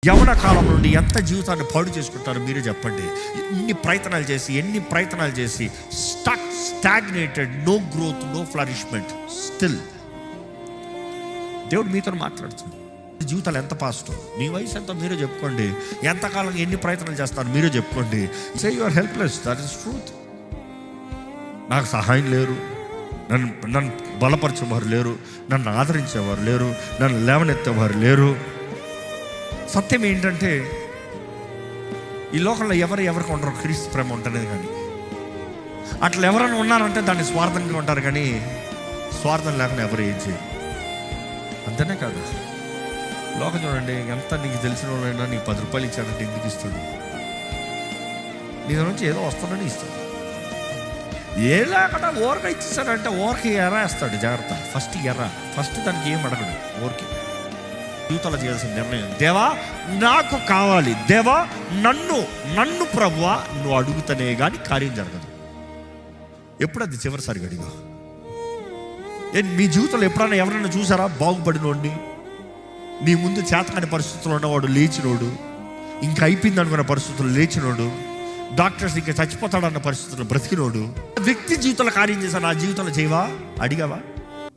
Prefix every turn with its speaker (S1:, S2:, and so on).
S1: యవన కాలం నుండి ఎంత జీవితాన్ని పాడు చేసుకుంటారో మీరే చెప్పండి. ఎన్ని ప్రయత్నాలు చేసి stagnated, no growth, no flourishment. Still దేవుడు మీతో మాట్లాడుతుంది. జీవితాలు ఎంత పాస్ట్, మీ వయసు ఎంత మీరే చెప్పుకోండి. ఎంతకాలం ఎన్ని ప్రయత్నాలు చేస్తారు మీరే చెప్పుకోండి. Say you are helpless, that is truth. నాకు సహాయం లేరు, నన్ను బలపరిచేవారు లేరు, నన్ను ఆదరించేవారు లేరు, నన్ను లేవనెత్తేవారు లేరు. సత్యం ఏంటంటే ఈ లోకంలో ఎవరికి ఉండరు క్రీస్తు ప్రేమ ఉంటుంది. కానీ అట్లా ఎవరైనా ఉన్నారంటే దాన్ని స్వార్థంగా ఉంటారు, కానీ స్వార్థం లేకుండా ఎవరు ఏం చేయరు. అంతేనే కాదు, లోకం చూడండి, ఎంత నీకు తెలిసిన వాళ్ళైనా నీకు 10 రూపాయలు ఇచ్చాడంటే ఎందుకు ఇస్తాడు? నీ నుంచి ఏదో వస్తుందని ఇస్తాడు. ఏ లేకుండా ఓరక ఇచ్చేస్తాడంటే ఓరకి ఎర్ర వేస్తాడు. జాగ్రత్త, ఫస్ట్ దానికి ఏం అడగడు. ఓరకి జీవితంలో చేయాల్సిన నిర్ణయం, దేవా నాకు కావాలి, దేవా నన్ను ప్రభువా నువ్వు అడుగుతానే కానీ కార్యం జరగదు. ఎప్పుడు అది చివరిసారిగా అడిగా? మీ జీవితంలో ఎప్పుడైనా ఎవరైనా చూసారా బాగుపడినోడిని? నీ ముందు చేతకాని పరిస్థితుల్లో ఉన్నవాడు లేచినోడు, ఇంకా అయిపోయింది అనుకున్న పరిస్థితుల్లో లేచినోడు, డాక్టర్స్ ఇంకా చచ్చిపోతాడన్న పరిస్థితుల్లో బ్రతికినోడు, వ్యక్తి జీవితంలో కార్యం చేశా, నా జీవితంలో చేయవా అడిగావా?